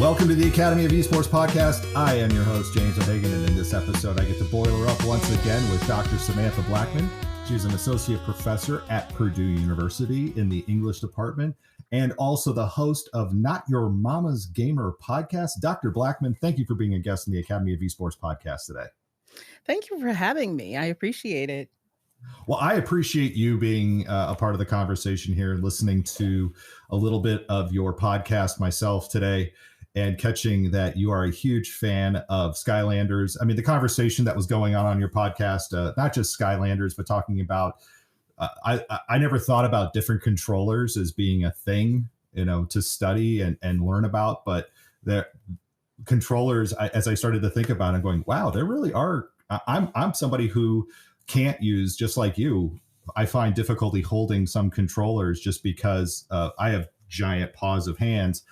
Welcome to the Academy of Esports podcast. I am your host, James O'Hagan, and in this episode, I get to boil her up once again with Dr. Samantha Blackmon. She's an associate professor at Purdue University in the English department, and also the host of Not Your Mama's Gamer podcast. Dr. Blackmon, thank you for being a guest in the Academy of Esports podcast today. Thank you for having me. I appreciate it. Well, I appreciate you being a part of the conversation here and listening to a little bit of your podcast myself today and catching that you are a huge fan of Skylanders. I mean, the conversation that was going on your podcast, not just Skylanders, but talking about, I never thought about different controllers as being a thing, you know, to study and learn about. But the controllers, as I started to think about it, I'm going, wow, there really are. I'm somebody who can't use, just like you, I find difficulty holding some controllers just because I have giant paws of hands.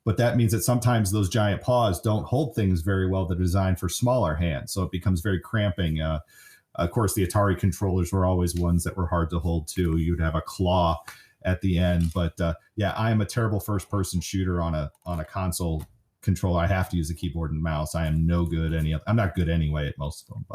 But that means that sometimes those giant paws don't hold things very well that are designed for smaller hands. So it becomes very cramping. Of course, the Atari controllers were always ones that were hard to hold too. You'd have a claw at the end. But yeah, I am a terrible first-person shooter on a console controller. I have to use a keyboard and mouse. I am no good I'm not good anyway at most of them.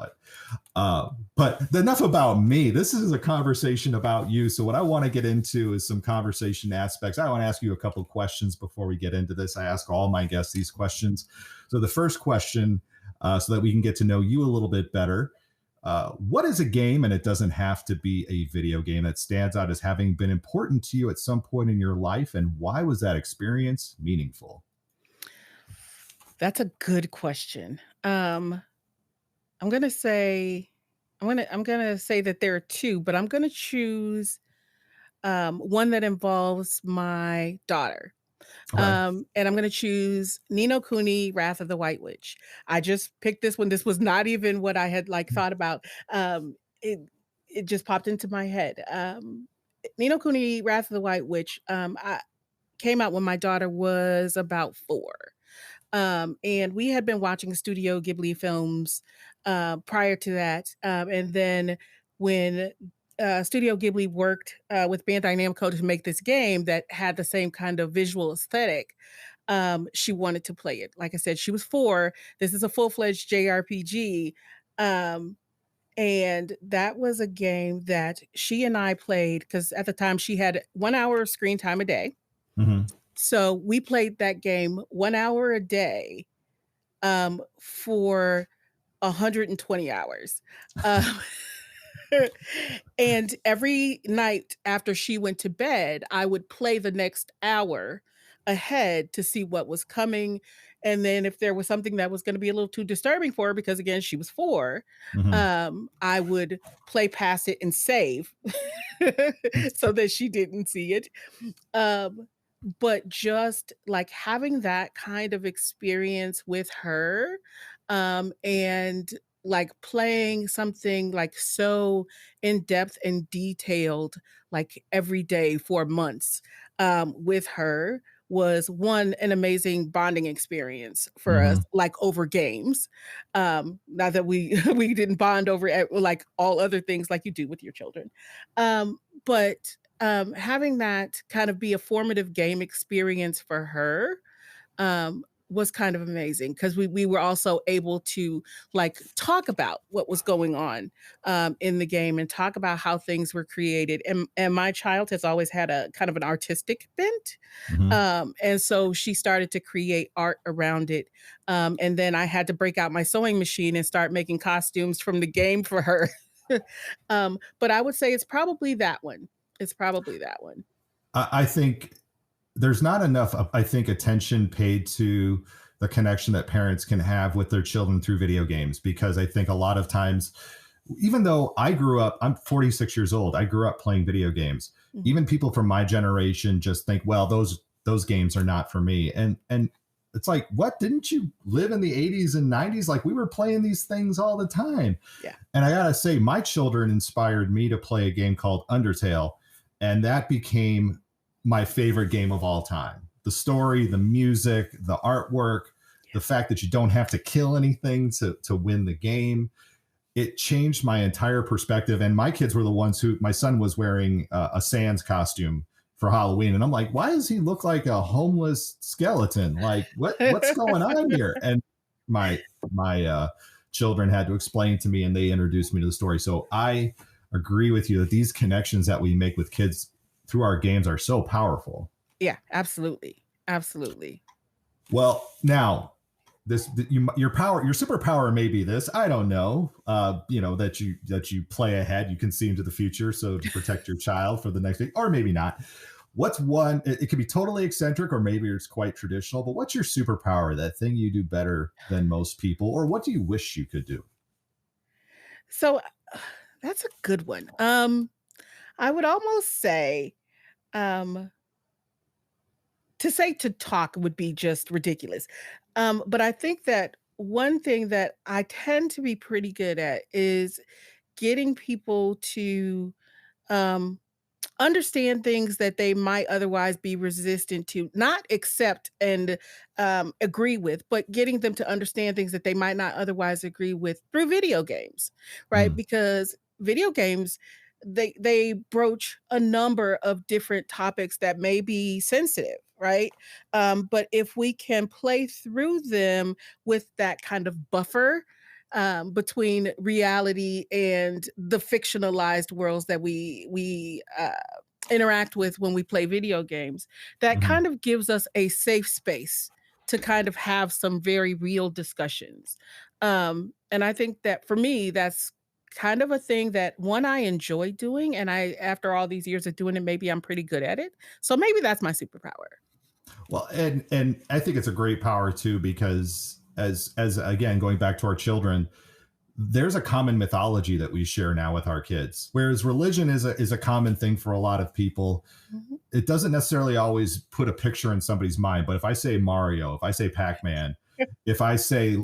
But enough about me. This is a conversation about you. So what I want to get into is some conversation aspects. I want to ask you a couple of questions before we get into this. I ask all my guests these questions. So the first question, so that we can get to know you a little bit better. What is a game, and it doesn't have to be a video game, that stands out as having been important to you at some point in your life, and why was that experience meaningful? That's a good question. I'm gonna say that there are two, but I'm gonna choose one that involves my daughter. Okay. And I'm gonna choose Ni no Kuni: Wrath of the White Witch. I just picked this one. This was not even what I had thought about. It just popped into my head. Ni no Kuni: Wrath of the White Witch I came out when my daughter was about 4. And we had been watching Studio Ghibli films prior to that. And then when Studio Ghibli worked with Bandai Namco to make this game that had the same kind of visual aesthetic, she wanted to play it. Like I said, she was 4. This is a full-fledged JRPG. And that was a game that she and I played because at the time she had 1 hour of screen time a day. Mm-hmm. So we played that game 1 hour a day for 120 hours. And every night after she went to bed, I would play the next hour ahead to see what was coming. And then if there was something that was going to be a little too disturbing for her, because again, she was 4, I would play past it and save so that she didn't see it. But just having that kind of experience with her, and playing something so in depth and detailed, every day for months, with her was an amazing bonding experience for us, over games. Not that we didn't bond over all other things like you do with your children. But having that kind of be a formative game experience for her was kind of amazing because we were also able to talk about what was going on in the game and talk about how things were created. And my child has always had a kind of an artistic bent. And so she started to create art around it. And then I had to break out my sewing machine and start making costumes from the game for her. But I would say it's probably that one. I think there's not enough, attention paid to the connection that parents can have with their children through video games, because I think a lot of times, even though I'm 46 years old, I grew up playing video games. Even people from my generation just think, well, those games are not for me. And it's like, what? Didn't you live in the 80s and 90s? We were playing these things all the time. Yeah. And I gotta say, my children inspired me to play a game called Undertale. And that became my favorite game of all time. The story, the music, the artwork, the fact that you don't have to kill anything to win the game. It changed my entire perspective. And my kids were the ones my son was wearing a Sans costume for Halloween. And I'm like, why does he look like a homeless skeleton? Like what's going on here? And my children had to explain to me, and they introduced me to the story. So I agree with you that these connections that we make with kids through our games are so powerful. Yeah, absolutely. Absolutely. Well, now your superpower may be this. I don't know. That you play ahead. You can see into the future, so to protect your child for the next week, or maybe not. What's one? It could be totally eccentric, or maybe it's quite traditional. But what's your superpower? That thing you do better than most people, or what do you wish you could do? So that's a good one. I would almost say, um, to say to talk would be just ridiculous. But I think that one thing that I tend to be pretty good at is getting people to um, understand things that they might otherwise be resistant to, not accept and agree with, but getting them to understand things that they might not otherwise agree with through video games, right? Mm, Because video games, they broach a number of different topics that may be sensitive, right? But if we can play through them with that kind of buffer between reality and the fictionalized worlds that we interact with when we play video games, that mhm. kind of gives us a safe space to kind of have some very real discussions. And I think that for me, that's kind of a thing that one I enjoy doing, and I after all these years of doing it, maybe I'm pretty good at it. So maybe that's my superpower. Well, and I think it's a great power too, because as again going back to our children, there's a common mythology that we share now with our kids. Whereas religion is a common thing for a lot of people. Mhm. It doesn't necessarily always put a picture in somebody's mind. But if I say Mario, if I say Pac-Man, if I say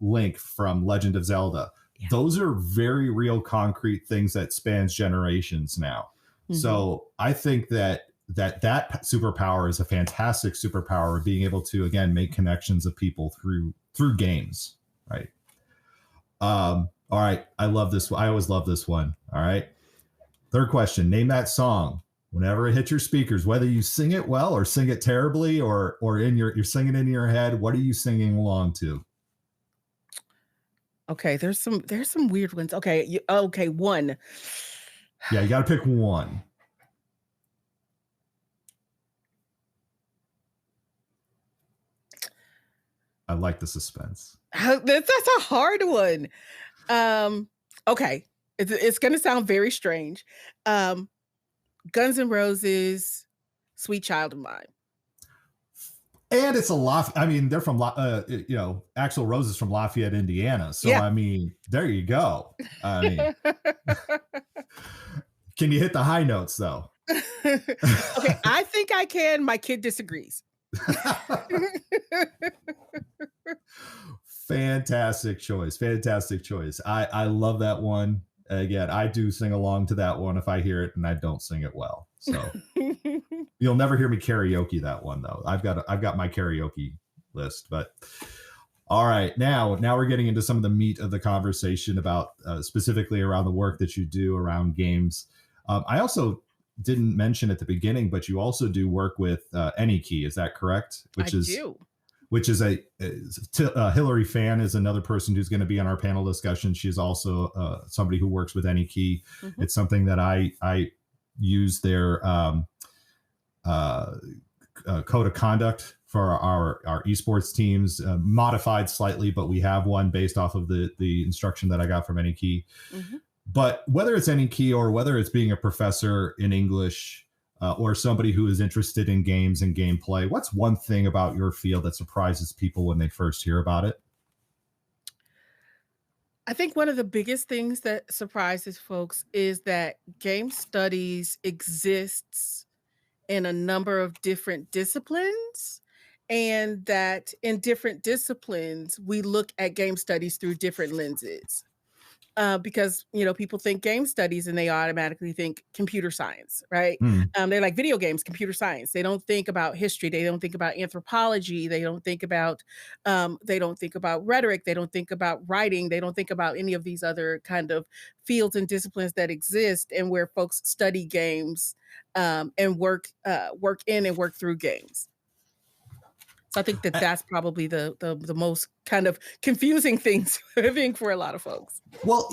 Link from Legend of Zelda, Yeah. those are very real, concrete things that spans generations now. Mhm. So I think that superpower is a fantastic superpower, being able to again make connections of people through games, right? All right. I love this. I always love this one. All right. Third question. Name that song. Whenever it hits your speakers, whether you sing it well or sing it terribly, or you're singing in your head, what are you singing along to? Okay, there's some weird ones. Okay, okay, one. Yeah, you got to pick one. I like the suspense. That's a hard one. Um, okay, it's gonna sound very strange. Um, Guns N' Roses, "Sweet Child of Mine." And it's a lot. I mean, they're from Axl Rose is from Lafayette, Indiana. So Yeah. I mean, there you go. I mean, can you hit the high notes though? Okay, I think I can. My kid disagrees. Fantastic choice. Fantastic choice. I love that one. Again, I do sing along to that one if I hear it, and I don't sing it well. So you'll never hear me karaoke that one though. I've got my karaoke list. But all right, now we're getting into some of the meat of the conversation about specifically around the work that you do around games. I also didn't mention at the beginning, but you also do work with AnyKey. Is that correct? I do. Which is Hillary Fan is another person who's going to be on our panel discussion. She's also somebody who works with AnyKey. Mhm. It's something that I use their code of conduct for our esports teams, modified slightly, but we have one based off of the instruction that I got from AnyKey. Mhm. But whether it's AnyKey or whether it's being a professor in English, or somebody who is interested in games and gameplay, what's one thing about your field that surprises people when they first hear about it? I think one of the biggest things that surprises folks is that game studies exists in a number of different disciplines, and that in different disciplines, we look at game studies through different lenses. because people think game studies and they automatically think computer science, right? Hmm. They're like video games, computer science. They don't think about history. They don't think about anthropology. They don't think about rhetoric. They don't think about writing. They don't think about any of these other kind of fields and disciplines that exist and where folks study games and work in and work through games. So I think that that's probably the most kind of confusing things thing for a lot of folks. Well,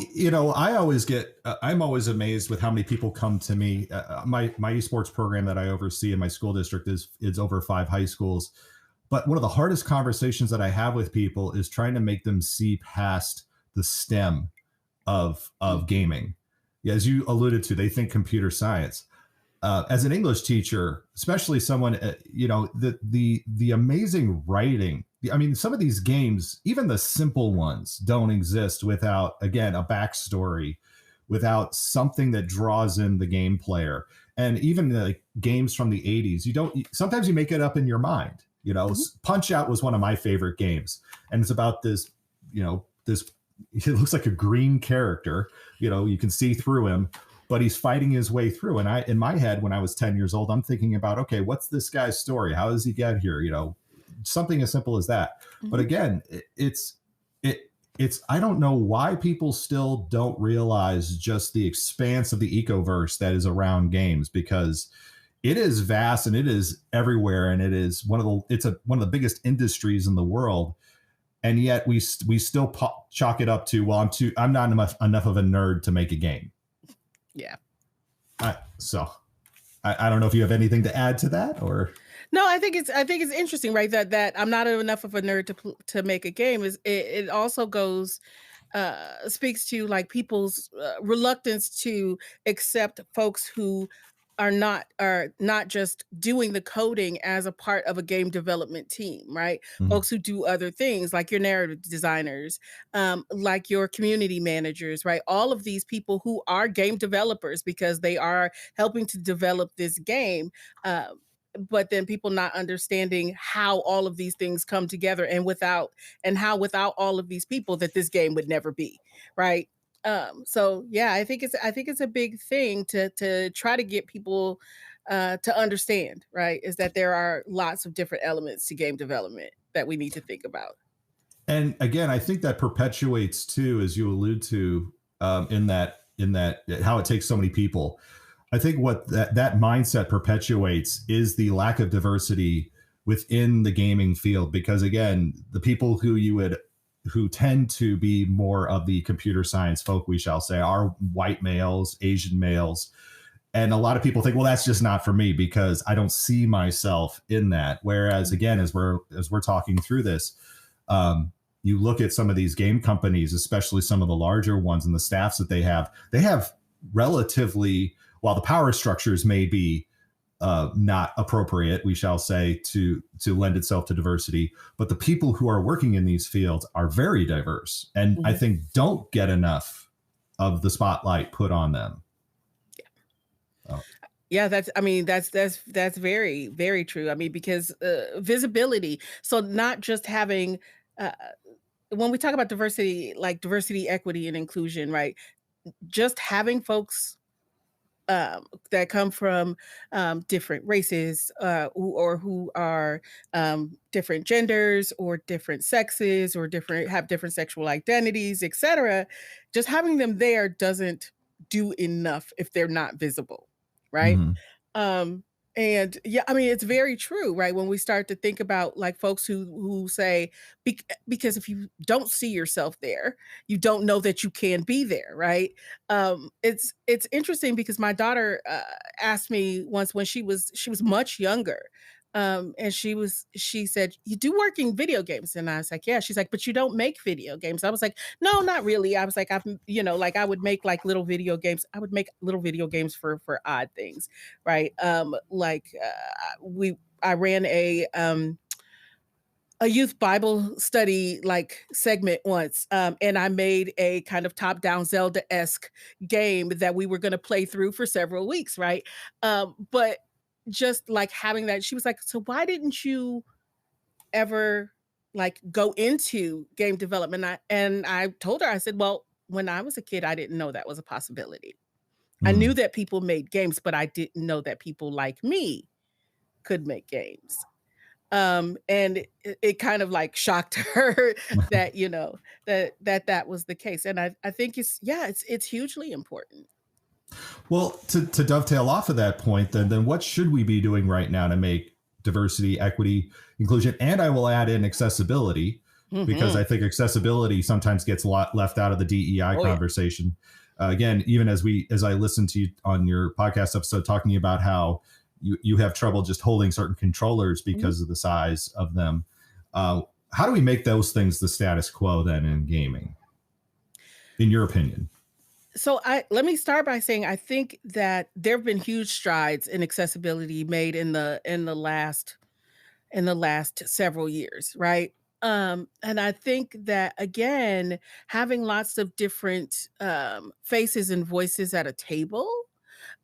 I'm always amazed with how many people come to me. My esports program that I oversee in my school district is over 5 high schools. But one of the hardest conversations that I have with people is trying to make them see past the STEM of gaming. Yeah, as you alluded to, they think computer science. As an English teacher, especially someone, the amazing writing. I mean, some of these games, even the simple ones, don't exist without, again, a backstory, without something that draws in the game player. And even the games from the 80s, sometimes you make it up in your mind. Punch Out was one of my favorite games. And it's about this, it looks like a green character, you can see through him, but he's fighting his way through. And in my head, when I was 10 years old, I'm thinking about, okay, what's this guy's story? How does he get here? Something as simple as that. Mhm. But again, it's, I don't know why people still don't realize just the expanse of the ecoverse that is around games, because it is vast and it is everywhere. And it is one of the biggest industries in the world. And yet we still chalk it up to, well, I'm not enough of a nerd to make a game. Yeah. I don't know if you have anything to add to that, or. No, I think it's interesting, right? That I'm not enough of a nerd to make a game. It also speaks to like people's reluctance to accept folks who are not just doing the coding as a part of a game development team, right? Mhm. Folks who do other things like your narrative designers, like your community managers, right? All of these people who are game developers because they are helping to develop this game. But then people not understanding how all of these things come together and how without all of these people that this game would never be, right? So yeah, I think it's a big thing to try to get people to understand, right? Is that there are lots of different elements to game development that we need to think about. And again, I think that perpetuates too, as you allude to, in that how it takes so many people. I think what that mindset perpetuates is the lack of diversity within the gaming field, because again, the people who tend to be more of the computer science folk, we shall say, are white males, Asian males. And a lot of people think, well, that's just not for me because I don't see myself in that. Whereas again, as we're talking through this, you look at some of these game companies, especially some of the larger ones, and the staffs that they have relatively, while the power structures may be not appropriate, we shall say, to lend itself to diversity, but the people who are working in these fields are very diverse, and I think don't get enough of the spotlight put on them. Oh. Yeah, that's very, very true. I mean, because visibility. So not just having uh, when we talk about diversity, like diversity, equity, and inclusion, right? Just having folks that come from different races who are different genders or different sexes or have different sexual identities, etc. Just having them there doesn't do enough if they're not visible, right? Mhm. Um, and yeah, I mean, it's very true, right? When we start to think about like folks who say, because if you don't see yourself there, you don't know that you can be there, right? It's interesting because my daughter asked me once when she was much younger. And she said, "You do work in video games?" And I was like, "Yeah." She's like, "But you don't make video games." I was like, "No, not really." I was like, like I would make like little video games. I would make little video games for odd things, right? I ran a youth Bible study like segment once, and I made a kind of top-down Zelda-esque game that we were going to play through for several weeks, right? But just like having that, she was like, "So why didn't you ever like go into game development?" And I told her, I said, "Well, when I was a kid, I didn't know that was a possibility. I knew Mm. that people made games, but I didn't know that people like me could make games. And it kind of like shocked her that, that was the case. And I think it's hugely important. Well, to dovetail off of that point, then what should we be doing right now to make diversity, equity, inclusion, and I will add in accessibility, because Hmm. I think accessibility sometimes gets a lot left out of the DEI Oh yeah. conversation. Again, even as I listened to you on your podcast episode talking about how you have trouble just holding certain controllers Mhm. because of the size of them. How do we make those things the status quo then in gaming, in your opinion? So I let me start by saying I think that there have been huge strides in accessibility made in the last several years, right? And I think that again, having lots of different faces and voices at a table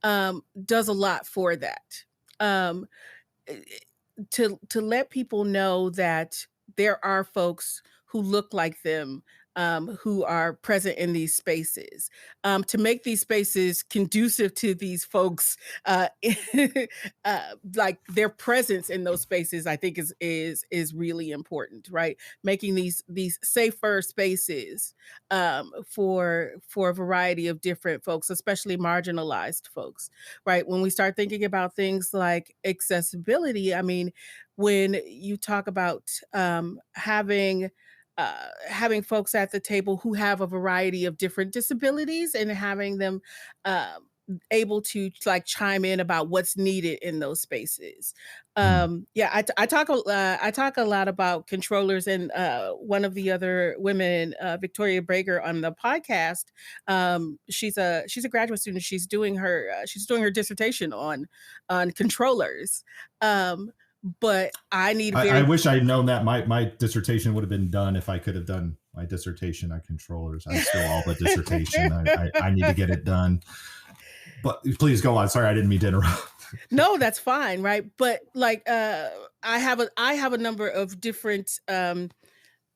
does a lot for that. Um, eh, to let people know that there are folks who look like them, who are present in these spaces, to make these spaces conducive to these folks, uh, like their presence in those spaces, I think is really important, right? Making these safer spaces for a variety of different folks, especially marginalized folks, right? When we start thinking about things like accessibility, I mean, when you talk about having folks at the table who have a variety of different disabilities and having them um, able to like chime in about what's needed in those spaces. Mm. Yeah, I talk a lot about controllers, and one of the other women, Victoria Brager, on the podcast. She's a graduate student. She's doing her dissertation on controllers. Um, but I need I very wish I'd known that my dissertation would have been done if I could have done my dissertation on controllers. I'm still all but dissertation. I need to get it done. But please go on. Sorry, I didn't mean to interrupt. No, that's fine, right? But like I have a number of different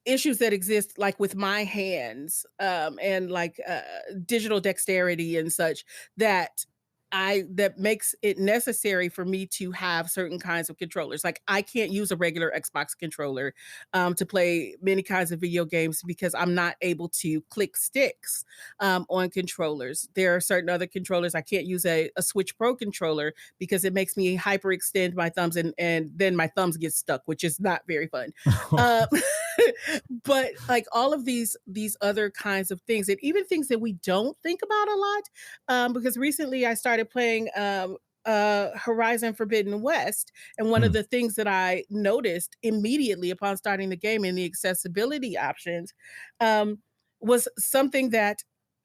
issues that exist like with my hands and like digital dexterity and such that that makes it necessary for me to have certain kinds of controllers. Like I can't use a regular Xbox controller to play many kinds of video games because I'm not able to click sticks on controllers. There are certain other controllers I can't use a Switch Pro controller because it makes me hyperextend my thumbs, and then my thumbs get stuck, which is not very fun. Um, but like all of these other kinds of things, and even things that we don't think about a lot, because recently I started playing Horizon Forbidden West, and one of Mm. the things that I noticed immediately upon starting the game in the accessibility options um, was something that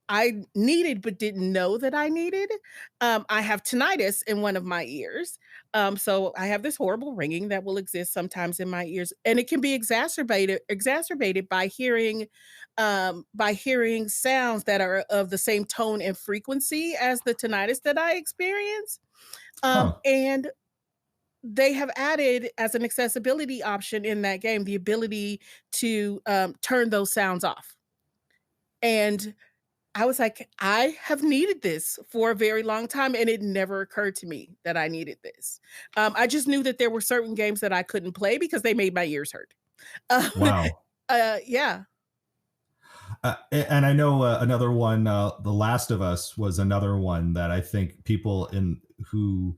I needed but didn't know that I needed. I have tinnitus in one of my ears, so I have this horrible ringing that will exist sometimes in my ears, and it can be exacerbated by hearing sounds that are of the same tone and frequency as the tinnitus that I experience. Huh. And they have added as an accessibility option in that game the ability to turn those sounds off. And I was like, I have needed this for a very long time, and it never occurred to me that I needed this. I just knew that there were certain games that I couldn't play because they made my ears hurt. Um, Wow. yeah. And I know another one, The Last of Us was another one that I think people in who,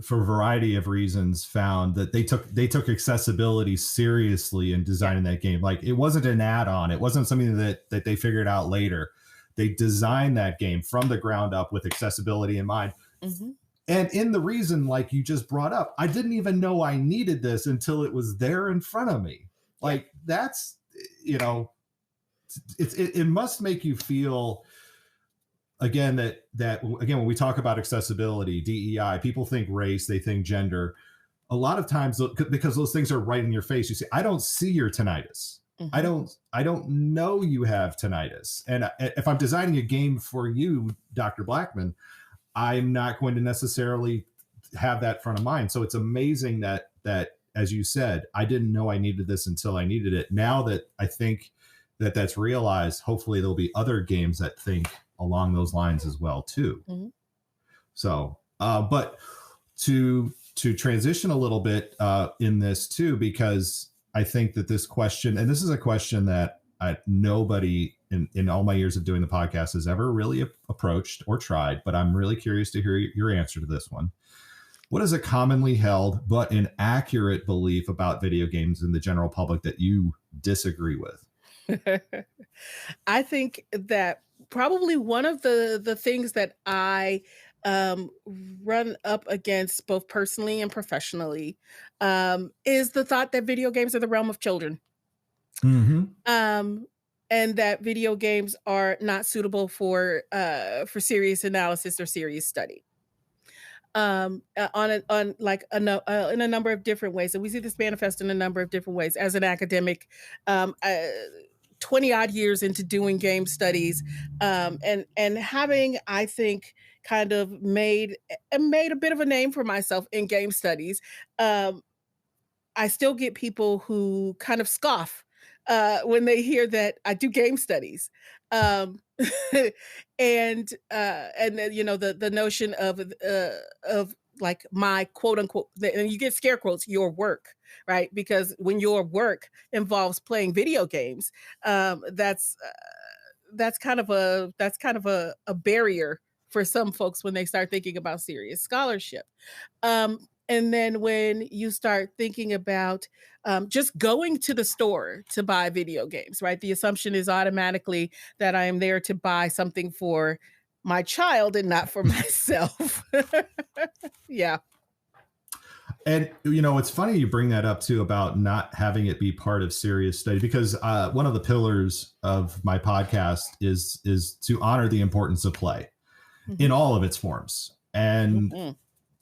for a variety of reasons, found that they took accessibility seriously in Yeah. designing that game. Like it wasn't an add-on. It wasn't something that they figured out later. They designed that game from the ground up with accessibility in mind. Mhm. And in the reason, like you just brought up, I didn't even know I needed this until it was there in front of me. Yeah. Like that's, you know, it must make you feel again that again when we talk about accessibility, DEI, people think race, they think gender. A lot of times because those things are right in your face, you say, I don't see your tinnitus. I Mhm. don't I don't know you have tinnitus. And if I'm designing a game for you, Dr. Blackmon, I'm not going to necessarily have that front of mind. So it's amazing that as you said, I didn't know I needed this until I needed it. Now that I think that's realized, hopefully there'll be other games that think along those lines as well too. Mm-hmm. So, but to transition a little bit in this too, because I think that this question, and this is a question that nobody in all my years of doing the podcast has ever really approached or tried, but I'm really curious to hear your answer to this one. What is a commonly held but inaccurate belief about video games in the general public that you disagree with? I think that probably one of the things that I run up against both personally and professionally is the thought that video games are the realm of children. Mm-hmm. And that video games are not suitable for serious analysis or serious study. In a number of different ways, and we see this manifest in a number of different ways. As an academic, 20 odd years into doing game studies, and having, I think, kind of made a bit of a name for myself in game studies, I still get people who kind of scoff when they hear that I do game studies. Um, and then, the notion of like my quote unquote, and you get scare quotes, your work, right? Because when your work involves playing video games, that's kind of a barrier for some folks when they start thinking about serious scholarship. And then when you start thinking about just going to the store to buy video games, right? The assumption is automatically that I am there to buy something for my child and not for myself. Yeah. And, it's funny you bring that up too about not having it be part of serious study, because one of the pillars of my podcast is to honor the importance of play in all of its forms. And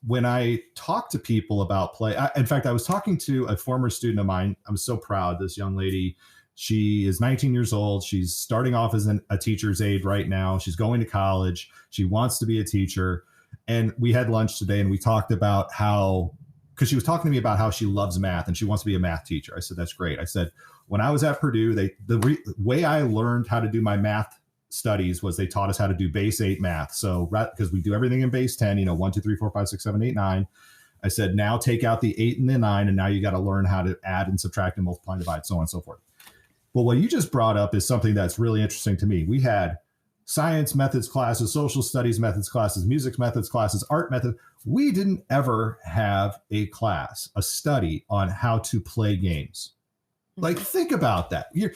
when I talk to people about play, in fact, I was talking to a former student of mine. I'm so proud. This young lady, she is 19 years old. She's starting off as a teacher's aide right now. She's going to college. She wants to be a teacher. And we had lunch today and we talked about because she was talking to me about how she loves math and she wants to be a math teacher. I said, that's great. I said, when I was at Purdue, the way I learned how to do my math studies was they taught us how to do base 8 math. So because we do everything in base 10, 1, 2, 3, 4, 5, 6, 7, 8, 9. I said, now take out the 8 and the 9, and now you got to learn how to add and subtract and multiply and divide, so on and so forth. Well, what you just brought up is something that's really interesting to me. We had science methods classes, social studies methods classes, music methods classes, art methods. We didn't ever have a study on how to play games. Like, think about that. You're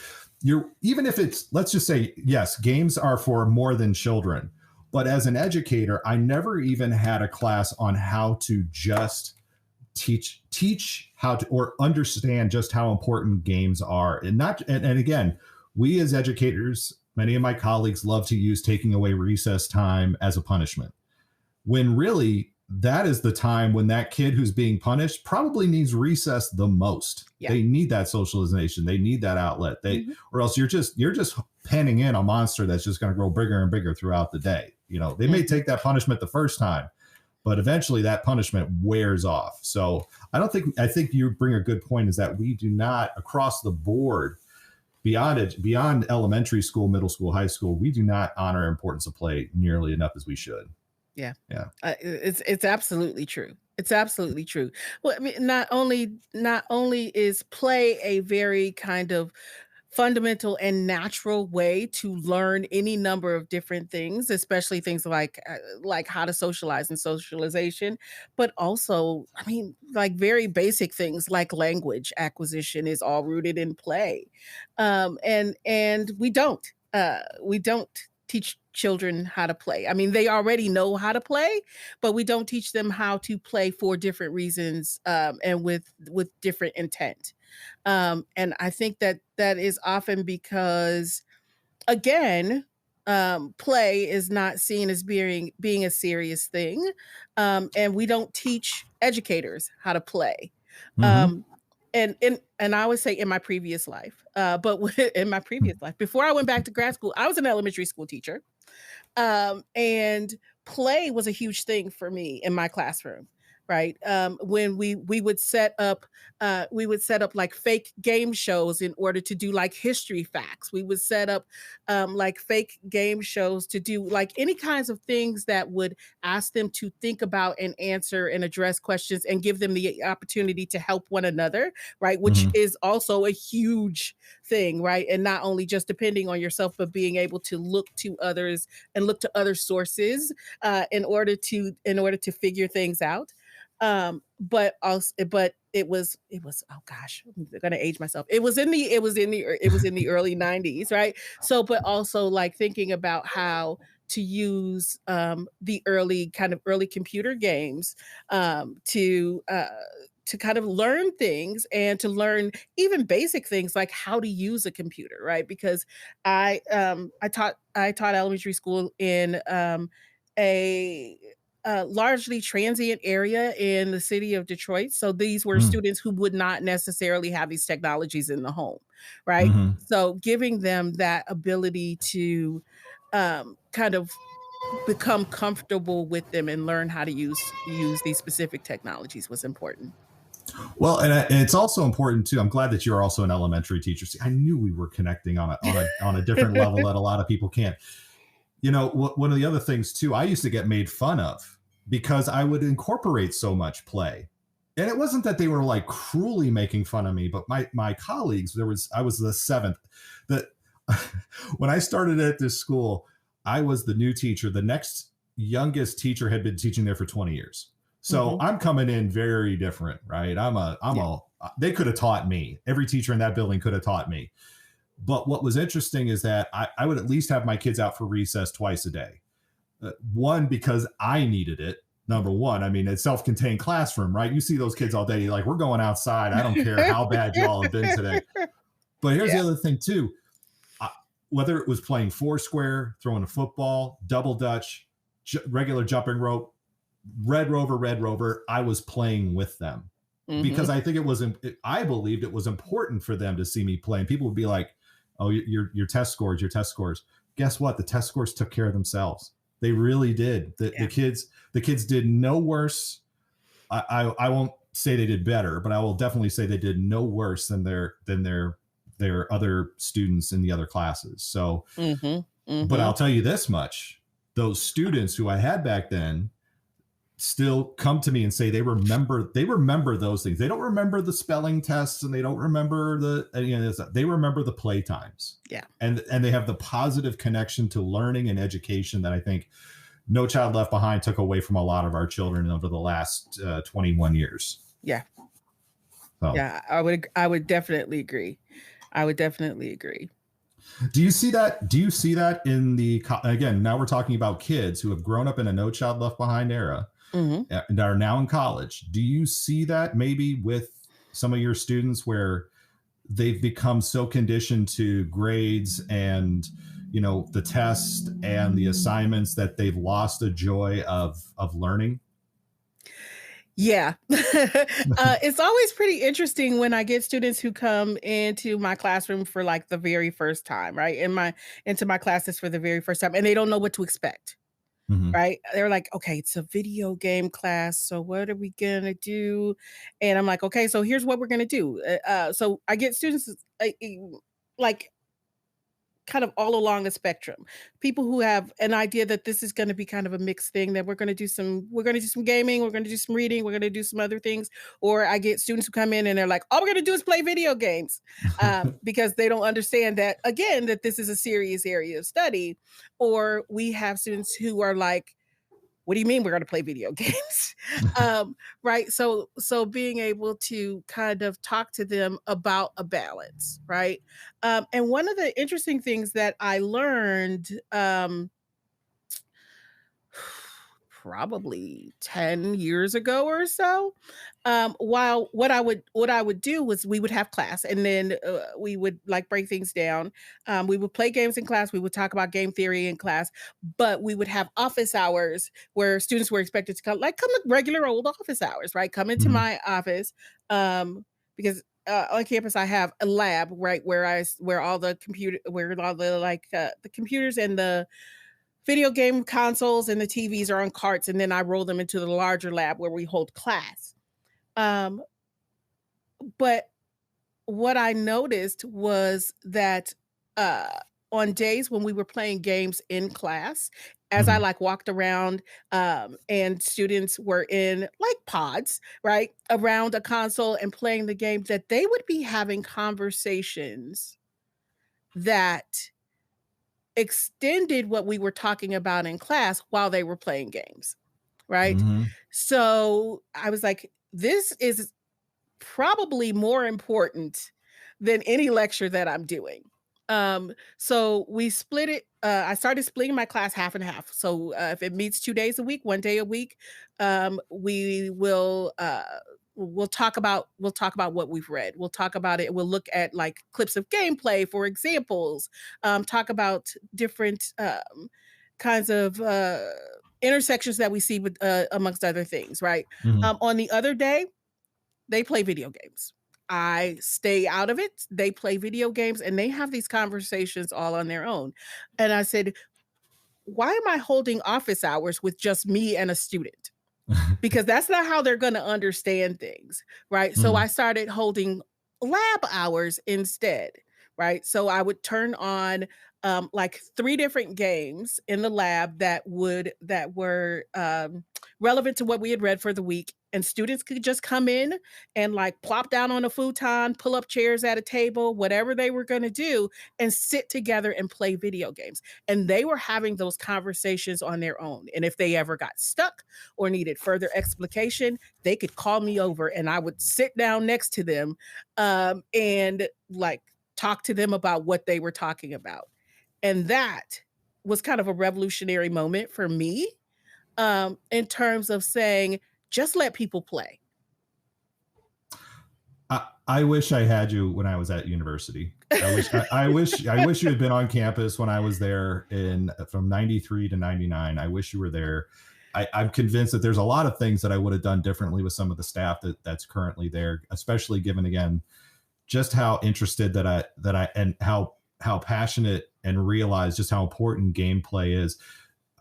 even if it's, let's just say, yes, games are for more than children. But as an educator, I never even had a class on how to just teach how to, or understand just how important games are. And again, we as educators, many of my colleagues love to use taking away recess time as a punishment, when really that is the time when that kid who's being punished probably needs recess the most. Yeah. They need that socialization. They need that outlet. Or else you're just penning in a monster that's just going to grow bigger and bigger throughout the day. They may take that punishment the first time, but eventually that punishment wears off. So I think you bring a good point, is that we do not, across the board, beyond elementary school, middle school, high school, we do not honor importance of play nearly enough as we should. Yeah. It's absolutely true. It's absolutely true. Well, I mean, not only is play a very kind of fundamental and natural way to learn any number of different things, especially things like how to socialize and socialization, but also, I mean, like very basic things like language acquisition is all rooted in play. And we don't teach children how to play. I mean, they already know how to play, but we don't teach them how to play for different reasons, and with different intent. And I think that is often because, again, play is not seen as being a serious thing, and we don't teach educators how to play. And I would say in my previous life, before I went back to grad school, I was an elementary school teacher, and play was a huge thing for me in my classroom. right? When we would set up like fake game shows in order to do like history facts. We would set up like fake game shows to do like any kinds of things that would ask them to think about and answer and address questions and give them the opportunity to help one another, right? Which Hmm. is also a huge thing, right? And not only just depending on yourself, but being able to look to others and look to other sources in order to figure things out. But it was oh gosh, I'm gonna age myself. It was in the early 90s, right? So, but also like thinking about how to use the early computer games to kind of learn things and to learn even basic things like how to use a computer, right? Because I taught elementary school in a largely transient area in the city of Detroit. So these were students who would not necessarily have these technologies in the home, right? Hmm. So giving them that ability to kind of become comfortable with them and learn how to use these specific technologies was important. Well, and it's also important too. I'm glad that you're also an elementary teacher. See, I knew we were connecting on a different level that a lot of people can't. One of the other things too, I used to get made fun of because I would incorporate so much play. And it wasn't that they were like cruelly making fun of me, but my colleagues, I was the seventh. That when I started at this school, I was the new teacher. The next youngest teacher had been teaching there for 20 years. So Mhm. I'm coming in very different, right? Yeah. They could have taught me. Every teacher in that building could have taught me. But what was interesting is that I would at least have my kids out for recess twice a day. One, because I needed it. Number one, I mean, it's self-contained classroom, right? You see those kids all day. You're like, we're going outside. I don't care how bad you all have been today. But here's the Yeah. other thing too. Uh, Whether it was playing foursquare, throwing a football, double dutch, regular jumping rope, red rover, I was playing with them because Mhm. I think I believed it was important for them to see me play. And people would be like, "Oh, your test scores, your test scores." Guess what? The test scores took care of themselves. They really did. Yeah. The kids did no worse. I won't say they did better, but I will definitely say they did no worse than their other students in the other classes. So, Mhm. but I'll Mhm. tell you this much: those students who I had back then still come to me and say they remember those things. They don't remember the spelling tests and they don't remember they remember the play times. Yeah. And they have the positive connection to learning and education that I think No Child Left Behind took away from a lot of our children over the last 21 years. Yeah. So, Yeah. I would definitely agree. I would definitely agree. do you see that? Do you see that in again? Now we're talking about kids who have grown up in a No Child Left Behind era Mhm. and are now in college. Do you see that maybe with some of your students where they've become so conditioned to grades and the test and the assignments that they've lost the joy of learning? Yeah. It's always pretty interesting when I get students who come into my classroom for like the very first time, right? Into my classes for the very first time, and they don't know what to expect. Hmm. Right? They're like, "Okay, it's a video game class, so what are we gonna do?" And I'm like, "Okay, so here's what we're gonna do." So I get students, like, kind of all along the spectrum. People who have an idea that this is gonna be kind of a mixed thing, that we're gonna do some gaming, we're gonna do some reading, we're gonna do some other things. Or I get students who come in and they're like, "All we're gonna do is play video games," because they don't understand that, again, that this is a serious area of study. Or we have students who are like, what do you mean we're going to play video games? Right. So being able to kind of talk to them about a balance, right? And one of the interesting things that I learned probably 10 years ago or so. While what I would do was we would have class, and then we would like break things down. We would play games in class. We would talk about game theory in class, but we would have office hours where students were expected to come to regular old office hours, right? Come into Hmm. my office, because on campus I have a lab, right, where all the computers and the video game consoles and the TVs are on carts, and then I roll them into the larger lab where we hold class. Um, but what I noticed was that uh, on days when we were playing games in class, as I Mhm. like walked around and students were in like pods, right, around a console and playing the game, that they would be having conversations that extended what we were talking about in class while they were playing games, right? Mhm. So I was like, this is probably more important than any lecture that I'm doing. So we split it. I started splitting my class half and half. So if it meets 2 days a week, 1 day a week, we will we'll talk about what we've read. We'll talk about it. We'll look at like clips of gameplay for examples. Talk about different kinds of intersections that we see with amongst other things. Right. Mhm. On the other day, they play video games. I stay out of it. They play video games and they have these conversations all on their own. And I said, why am I holding office hours with just me and a student? Because that's not how they're going to understand things, right? So I Mhm. started holding lab hours instead, right? So I would turn on like 3 different games in the lab that were relevant to what we had read for the week, and students could just come in and like plop down on a futon, pull up chairs at a table, whatever they were going to do, and sit together and play video games. And they were having those conversations on their own. And if they ever got stuck or needed further explication, they could call me over and I would sit down next to them and like talk to them about what they were talking about. And that was kind of a revolutionary moment for me in terms of saying, just let people play. I wish I had you when I was at university. I wish you had been on campus when I was there in from 93 to 99. I wish you were there. I'm convinced that there's a lot of things that I would have done differently with some of the staff that's currently there, especially given again just how interested that I and how passionate and realize just how important gameplay is.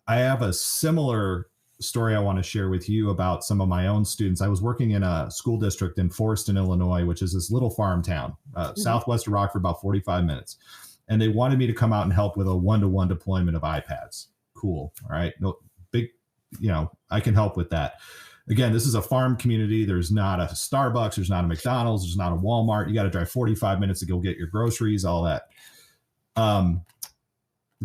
I have a similar story I want to share with you about some of my own students. I was working in a school district in Forreston, Illinois, which is this little farm town, Mhm. southwest of Rockford, about 45 minutes. And they wanted me to come out and help with a one-to-one deployment of iPads. Cool. All right. No big, I can help with that. Again, this is a farm community. There's not a Starbucks. There's not a McDonald's. There's not a Walmart. You got to drive 45 minutes to go get your groceries, all that. Um,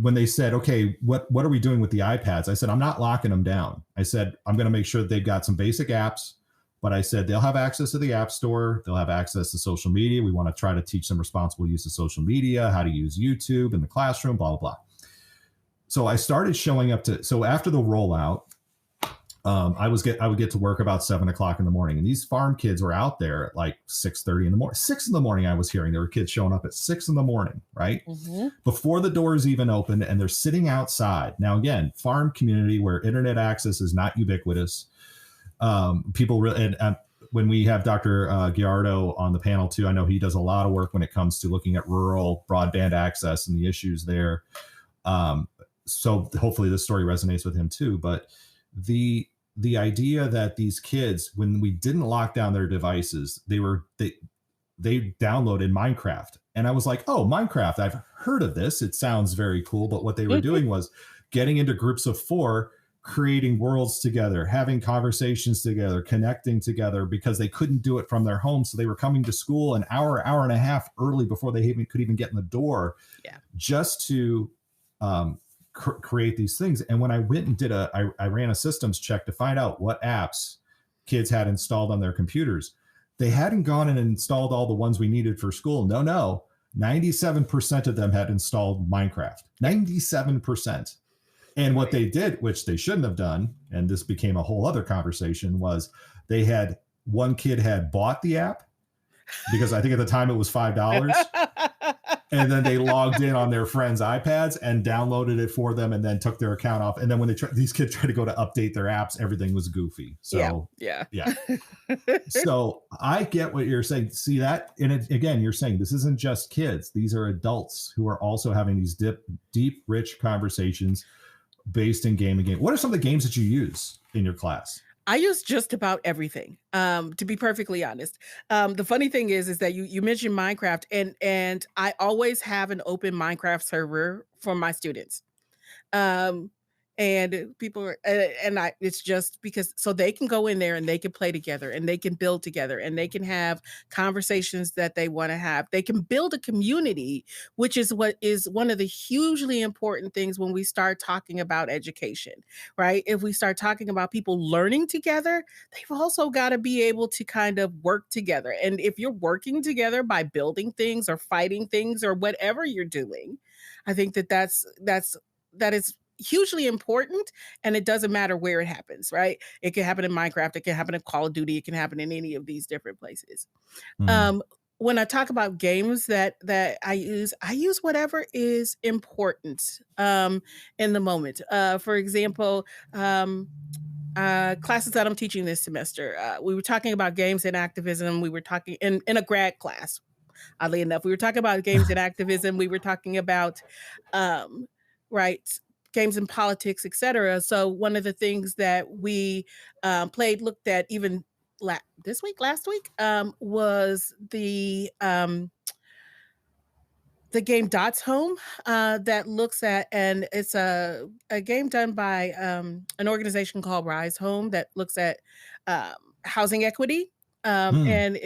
when they said, okay, what are we doing with the iPads? I said, I'm not locking them down. I said, I'm going to make sure that they've got some basic apps, but I said, they'll have access to the app store. They'll have access to social media. We want to try to teach them responsible use of social media, how to use YouTube in the classroom, blah, blah, blah. So I started showing up so after the rollout, I would get to work about 7 o'clock in the morning, and these farm kids were out there at like 6:30 in the morning. 6 in the morning, I was hearing there were kids showing up at 6 in the morning, right Mhm. before the doors even opened, and they're sitting outside. Now, again, farm community where internet access is not ubiquitous. People really, and when we have Dr. Giardo on the panel too, I know he does a lot of work when it comes to looking at rural broadband access and the issues there. Um, so hopefully this story resonates with him too. But the idea that these kids, when we didn't lock down their devices, they downloaded Minecraft. And I was like, oh, Minecraft, I've heard of this. It sounds very cool. But what they were doing was getting into groups of 4, creating worlds together, having conversations together, connecting together, because they couldn't do it from their home. So they were coming to school an hour and a half early before they could even get in the door, Yeah. just to create these things. And when I went and I ran a systems check to find out what apps kids had installed on their computers. They hadn't gone and installed all the ones we needed for school. No. 97% of them had installed Minecraft. 97%. And what they did, which they shouldn't have done, and this became a whole other conversation, was one kid had bought the app because I think at the time it was $5. And then they logged in on their friends' iPads and downloaded it for them and then took their account off. And then when these kids tried to go to update their apps, everything was goofy. So Yeah. yeah. So I get what you're saying. See that? And again, you're saying this isn't just kids. These are adults who are also having these deep, rich conversations. based in gaming. What are some of the games that you use in your class? I use just about everything, to be perfectly honest. The funny thing is that you mentioned Minecraft, and I always have an open Minecraft server for my students. Um, and people are, and I, it's just because so they can go in there and they can play together and they can build together and they can have conversations that they want to have. They can build a community, which is what is one of the hugely important things when we start talking about education, right? If we start talking about people learning together, they've also got to be able to kind of work together. And if you're working together by building things or fighting things or whatever you're doing, I think that is hugely important, and it doesn't matter where it happens, right? It can happen in Minecraft, it can happen in Call of Duty, it can happen in any of these different places. Mm, Um, when I talk about games that I use whatever is important in the moment. For example, classes that I'm teaching this semester, we were talking about games and activism. We were talking in a grad class. Oddly enough, we were talking about games and activism. We were talking about, um, right, games and politics, etc. So one of the things that we played, looked at even this week, last week, was the game Dots Home, that looks at, and it's a game done by an organization called Rise Home that looks at um, housing equity. mm, And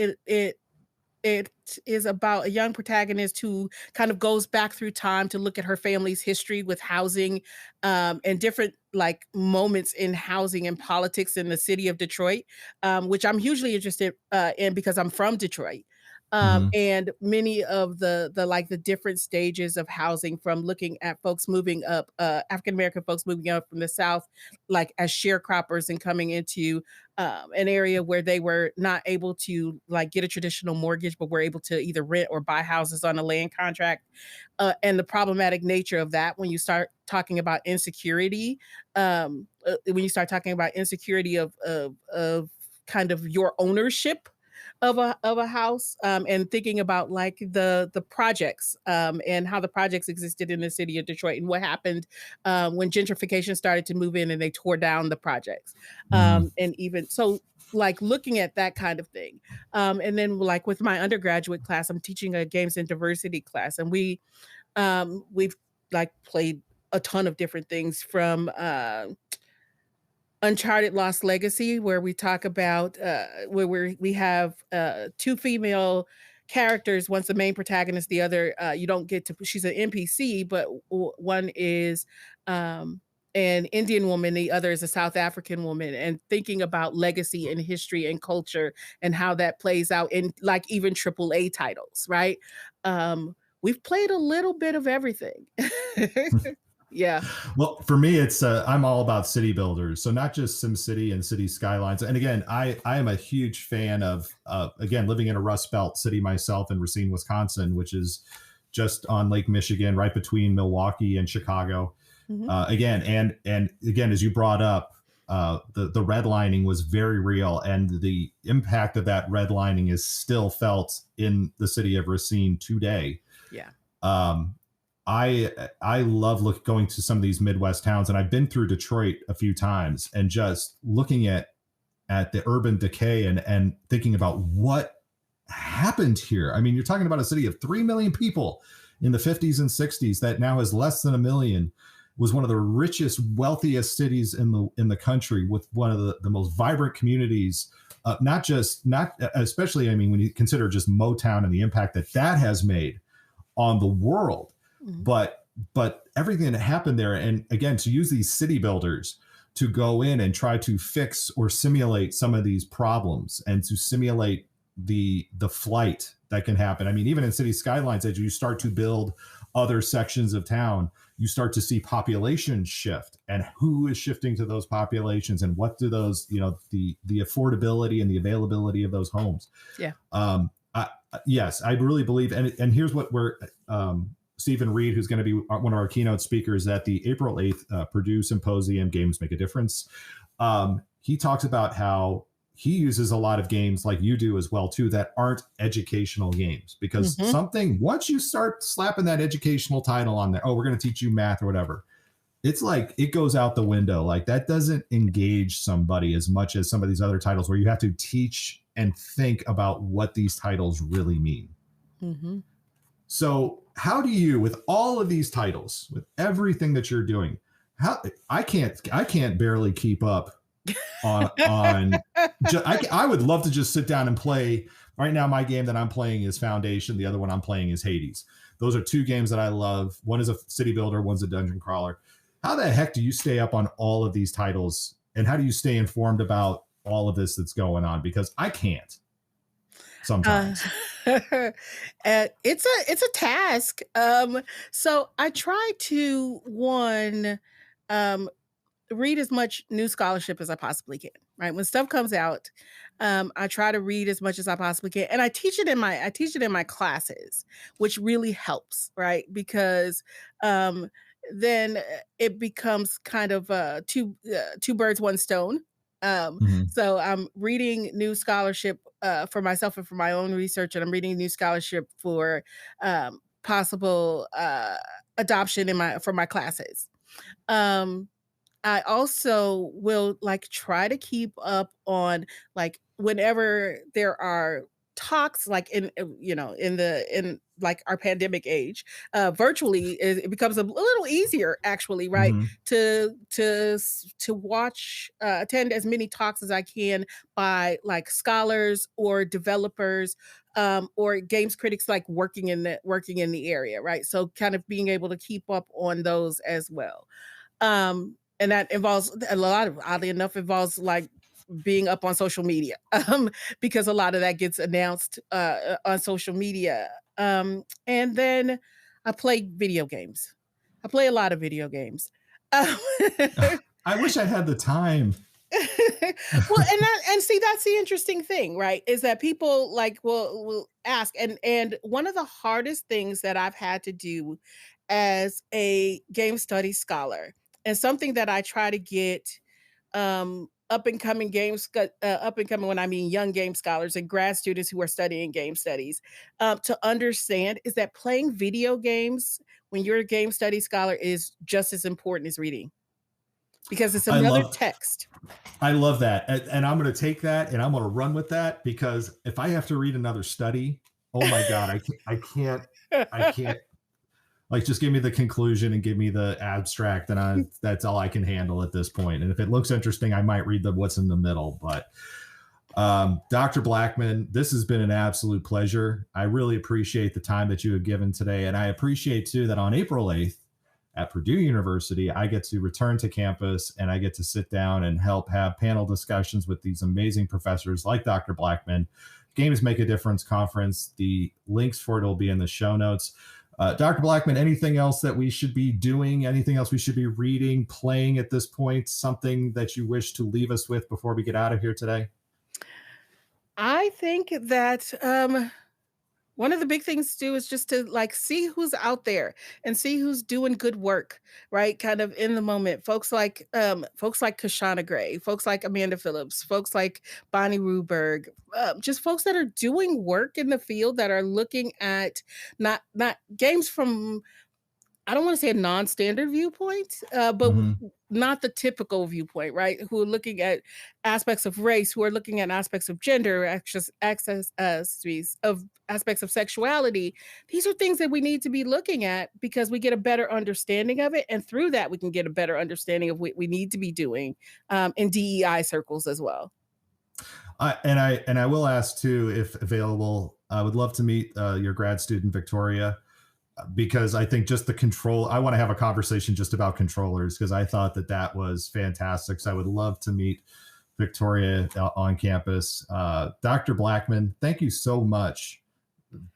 it is about a young protagonist who kind of goes back through time to look at her family's history with housing, and different like moments in housing and politics in the city of Detroit, which I'm hugely interested in because I'm from Detroit. mhm, And many of the like the different stages of housing, from looking at folks moving up, African American folks moving up from the South, like as sharecroppers and coming into an area where they were not able to like get a traditional mortgage, but were able to either rent or buy houses on a land contract, and the problematic nature of that when you start talking about insecurity, when you start talking about insecurity of kind of your ownership of a house, and thinking about like the projects, and how the projects existed in the city of Detroit and what happened when gentrification started to move in and they tore down the projects, mhm. and even so like looking at that kind of thing. And then like with my undergraduate class, I'm teaching a games and diversity class, and we've like played a ton of different things from Uncharted Lost Legacy, where we talk about we have two female characters. One's the main protagonist, the other you don't get to. She's an NPC, but one is um, an Indian woman, the other is a South African woman, and thinking about legacy and history and culture and how that plays out in like even AAA titles, right? We've played a little bit of everything. Yeah. Well, for me, it's I'm all about city builders. So not just SimCity and city skylines. And again, I am a huge fan of again living in a Rust Belt city myself in Racine, Wisconsin, which is just on Lake Michigan, right between Milwaukee and Chicago. Mhm. Again, and again, as you brought up, the redlining was very real, and the impact of that redlining is still felt in the city of Racine today. Yeah. Um, I love going to some of these Midwest towns, and I've been through Detroit a few times, and just looking at the urban decay and thinking about what happened here. I mean, you're talking about a city of 3 million people in the 50s and 60s that now has less than a million. Was one of the richest, wealthiest cities in the country, with one of the most vibrant communities. Not especially. I mean, when you consider just Motown and the impact that has made on the world, Mhm. but everything that happened there, and again, to use these city builders to go in and try to fix or simulate some of these problems, and to simulate the flight that can happen. I mean, even in city skylines, as you start to build other sections of town, you start to see population shift, and who is shifting to those populations, and what do those, the affordability and the availability of those homes. Yeah. Yes, I really believe, and here's what we're Stephen Reed, who's going to be one of our keynote speakers at the April 8th Purdue Symposium, Games Make a Difference. He talks about how he uses a lot of games like you do as well, too, that aren't educational games, because Mhm. once you start slapping that educational title on there, oh, we're going to teach you math or whatever, it's like it goes out the window. Like that doesn't engage somebody as much as some of these other titles where you have to teach and think about what these titles really mean. Mm-hmm. So how do you, with all of these titles, with everything that you're doing, how I can't barely keep up on I would love to just sit down and play. Right now, my game that I'm playing is Foundation. The other one I'm playing is Hades. Those are two games that I love. One is a city builder, one's a dungeon crawler. How the heck do you stay up on all of these titles? And how do you stay informed about all of this that's going on? Because I can't sometimes. It's a task. So I try to read as much new scholarship as I possibly can. Right, when stuff comes out, I try to read as much as I possibly can, and I teach it in my classes, which really helps. Right, because then it becomes kind of two birds, one stone. Mhm. So I'm reading new scholarship for myself and for my own research, and I'm reading new scholarship for possible adoption for my classes. Um, I also will like try to keep up on like whenever there are talks like in like our pandemic age, virtually it becomes a little easier actually, right? Mhm. To watch attend as many talks as I can by like scholars or developers, or games critics like working in the area, right? So kind of being able to keep up on those as well. And that involves a lot of, oddly enough, involves like being up on social media, because a lot of that gets announced on social media. And then I play video games. I play a lot of video games. Um, I wish I had the time. well, and see, that's the interesting thing, right? Is that people like will ask, and one of the hardest things that I've had to do as a game studies scholar, and something that I try to get up and coming up and coming, when I mean young game scholars and grad students who are studying game studies, to understand is that playing video games when you're a game studies scholar is just as important as reading, because it's another text. I love that. And I'm going to take that and I'm going to run with that, because if I have to read another study, oh my God, I can't like just give me the conclusion and give me the abstract. And that's all I can handle at this point. And if it looks interesting, I might read what's in the middle. But Dr. Blackmon, this has been an absolute pleasure. I really appreciate the time that you have given today. And I appreciate too that on April 8th, at Purdue University, I get to return to campus and I get to sit down and help have panel discussions with these amazing professors like Dr. Blackmon. Games Make a Difference Conference. The links for it will be in the show notes. Dr. Blackmon, anything else that we should be doing? Anything else we should be reading, playing at this point? Something that you wish to leave us with before we get out of here today? I think that one of the big things to do is just to like see who's out there and see who's doing good work, right? Kind of in the moment. Folks like Kashana Gray, folks like Amanda Phillips, folks like Bonnie Ruberg, just folks that are doing work in the field, that are looking at not games from, I don't want to say a non-standard viewpoint, but not the typical viewpoint, right? Who are looking at aspects of race, who are looking at aspects of gender, aspects of sexuality. These are things that we need to be looking at because we get a better understanding of it, and through that, we can get a better understanding of what we need to be doing in DEI circles as well. And I will ask too, if available, I would love to meet your grad student Victoria, because I think just I want to have a conversation just about controllers, because I thought that was fantastic. So I would love to meet Victoria on campus. Dr. Blackmon, thank you so much.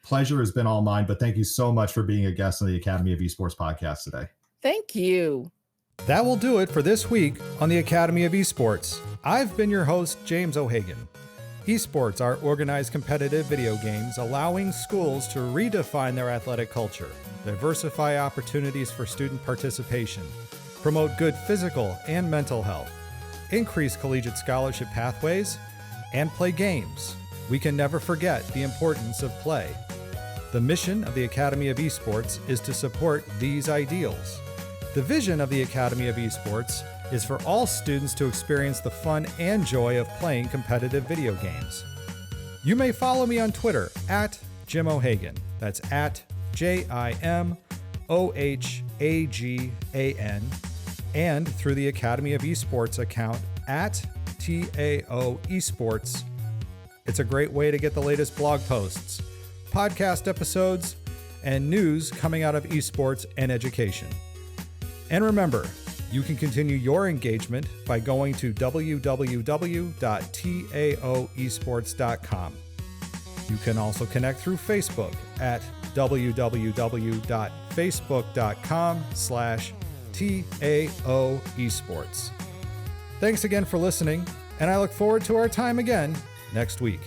Pleasure has been all mine, but thank you so much for being a guest on the Academy of Esports podcast today. Thank you. That will do it for this week on the Academy of Esports. I've been your host, James O'Hagan. Esports are organized competitive video games allowing schools to redefine their athletic culture, diversify opportunities for student participation, promote good physical and mental health, increase collegiate scholarship pathways, and play games. We can never forget the importance of play. The mission of the Academy of Esports is to support these ideals. The vision of the Academy of Esports is for all students to experience the fun and joy of playing competitive video games. You may follow me on Twitter at Jim O'Hagan. That's at JimOhhagan, and through the Academy of Esports account at TAO Esports. It's a great way to get the latest blog posts, podcast episodes, and news coming out of esports and education. And remember, you can continue your engagement by going to www.taoesports.com. You can also connect through Facebook at www.facebook.com/TAO Esports. Thanks again for listening, and I look forward to our time again next week.